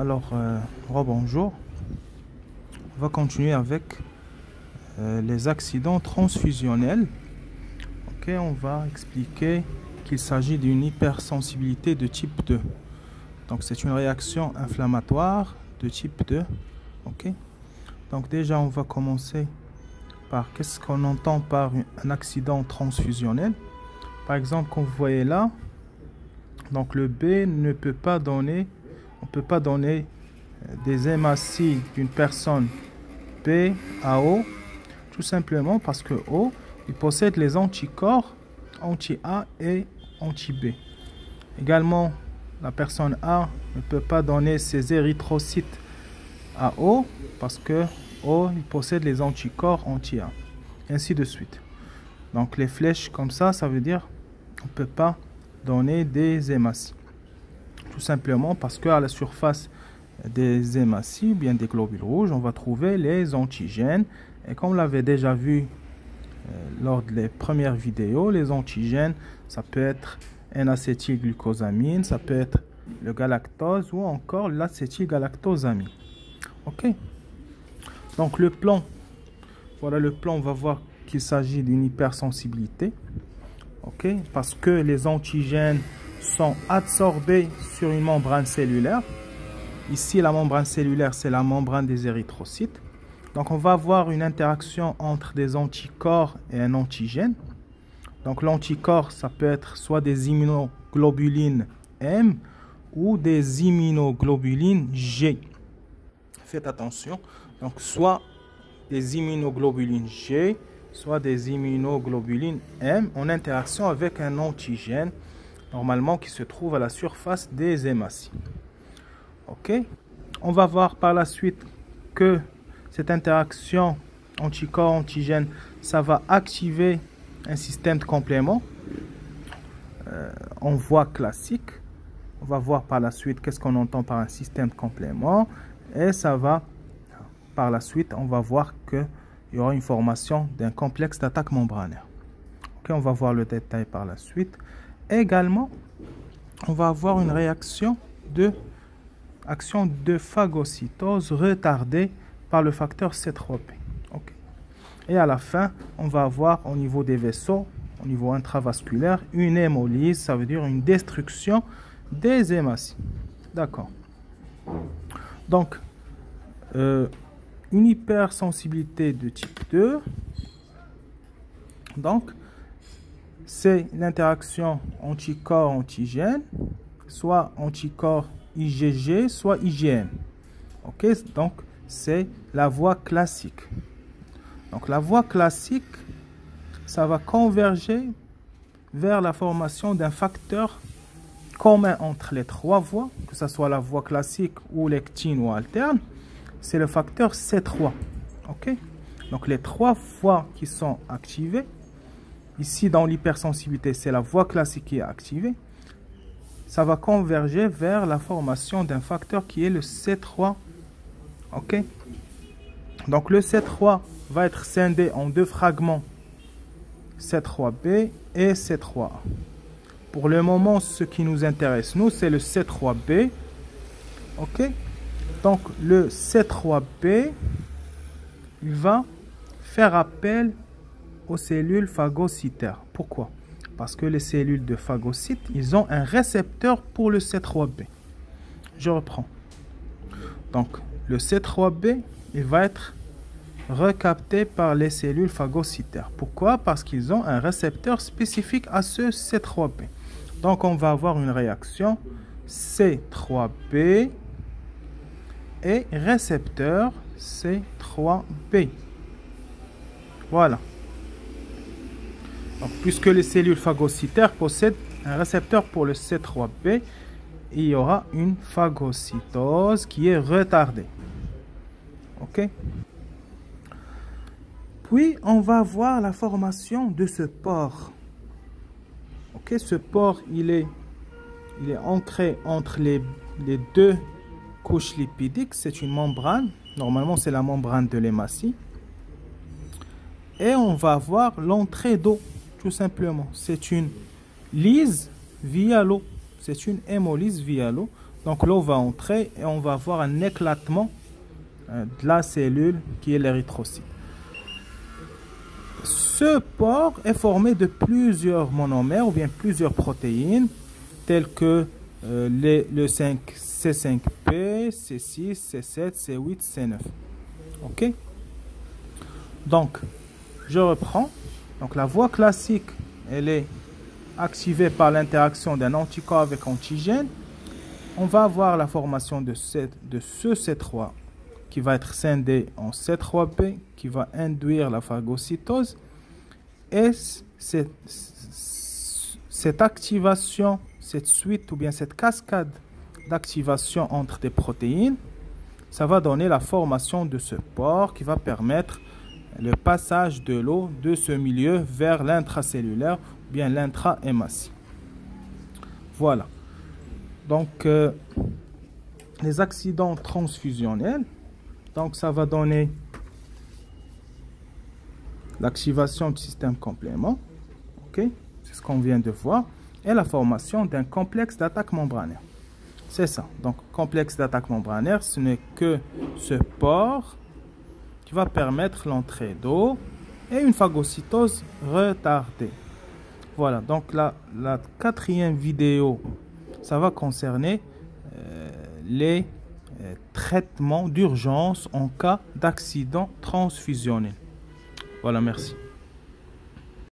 Rebonjour. On va continuer avec les accidents transfusionnels. Ok, on va expliquer qu'il s'agit d'une hypersensibilité de type 2. Donc, c'est une réaction inflammatoire de type 2. Ok. Donc, déjà, on va commencer par qu'est-ce qu'on entend par un accident transfusionnel. Par exemple, comme vous voyez là, donc le B ne peut pas donner, on ne peut pas donner des hématies d'une personne B à O, tout simplement parce que O, il possède les anticorps anti-A et anti-B. Également, la personne A ne peut pas donner ses érythrocytes à O parce que O, il possède les anticorps anti-A. Ainsi de suite. Donc les flèches comme ça veut dire qu'on ne peut pas donner des hématies. Tout simplement parce qu'à la surface des hématies, bien des globules rouges, on va trouver les antigènes. Et comme on l'avait déjà vu lors des premières vidéos, les antigènes, ça peut être N-acétylglucosamine, ça peut être le galactose ou encore l'acétylgalactosamine. Ok. Donc le plan, voilà le plan, on va voir qu'il s'agit d'une hypersensibilité. Ok, parce que les antigènes sont absorbés sur une membrane cellulaire. Ici, la membrane cellulaire, c'est la membrane des érythrocytes. Donc, on va avoir une interaction entre des anticorps et un antigène. Donc, l'anticorps, ça peut être soit des immunoglobulines M ou des immunoglobulines G. Faites attention. Donc, soit des immunoglobulines G, soit des immunoglobulines M en interaction avec un antigène, normalement qui se trouve à la surface des hématies. Ok. On va voir par la suite que cette interaction anticorps-antigène, ça va activer un système de complément en voie classique. On va voir par la suite qu'est-ce qu'on entend par un système de complément. Et ça va, par la suite, on va voir que il y aura une formation d'un complexe d'attaque membranaire. Okay, on va voir le détail par la suite. Également, on va avoir une réaction de phagocytose retardée par le facteur C3b. Okay. Et à la fin, on va avoir au niveau des vaisseaux, au niveau intravasculaire, une hémolyse, ça veut dire une destruction des hématies. D'accord. Donc, une hypersensibilité de type 2, donc c'est l'interaction anticorps-antigène, soit anticorps IgG, soit IgM. Ok, donc c'est la voie classique. Donc la voie classique, ça va converger vers la formation d'un facteur commun entre les trois voies, que ce soit la voie classique ou lectine ou alterne. C'est le facteur C3. Ok. Donc les trois voies qui sont activées. Ici dans l'hypersensibilité, c'est la voie classique qui est activée. Ça va converger vers la formation d'un facteur qui est le C3. Ok. Donc le C3 va être scindé en deux fragments, C3b et C3a. Pour le moment, ce qui nous intéresse, nous, c'est le C3b. Ok. Donc, le C3b, il va faire appel aux cellules phagocytaires. Pourquoi? Parce que les cellules de phagocytes, ils ont un récepteur pour le C3b. Je reprends. Donc, le C3b, il va être recapté par les cellules phagocytaires. Pourquoi? Parce qu'ils ont un récepteur spécifique à ce C3b. Donc, on va avoir une réaction C3b et récepteur C3b. Voilà. Donc, puisque les cellules phagocytaires possèdent un récepteur pour le C3b, il y aura une phagocytose qui est retardée. Ok. Puis, on va voir la formation de ce pore. Ok, ce pore, il est ancré entre les deux couche lipidique, c'est une membrane. Normalement, c'est la membrane de l'hématie. Et on va avoir l'entrée d'eau, tout simplement. C'est une lyse via l'eau. C'est une hémolyse via l'eau. Donc l'eau va entrer et on va avoir un éclatement de la cellule qui est l'érythrocyte. Ce pore est formé de plusieurs monomères ou bien plusieurs protéines telles que le 5, C5P, C6, C7, C8, C9. Ok? Donc, je reprends. Donc, la voie classique, elle est activée par l'interaction d'un anticorps avec antigène. On va avoir la formation de ce C3 qui va être scindé en C3P, qui va induire la phagocytose. Et cette activation, cette suite ou bien cette cascade d'activation entre des protéines, ça va donner la formation de ce pore qui va permettre le passage de l'eau de ce milieu vers l'intracellulaire ou bien l'intra-hématie. Voilà. Donc, les accidents transfusionnels, donc ça va donner l'activation du système complément, ok, c'est ce qu'on vient de voir, et la formation d'un complexe d'attaque membranaire. C'est ça. Donc, complexe d'attaque membranaire, ce n'est que ce pore qui va permettre l'entrée d'eau et une phagocytose retardée. Voilà. Donc, la quatrième vidéo, ça va concerner les traitements d'urgence en cas d'accident transfusionnel. Voilà, merci.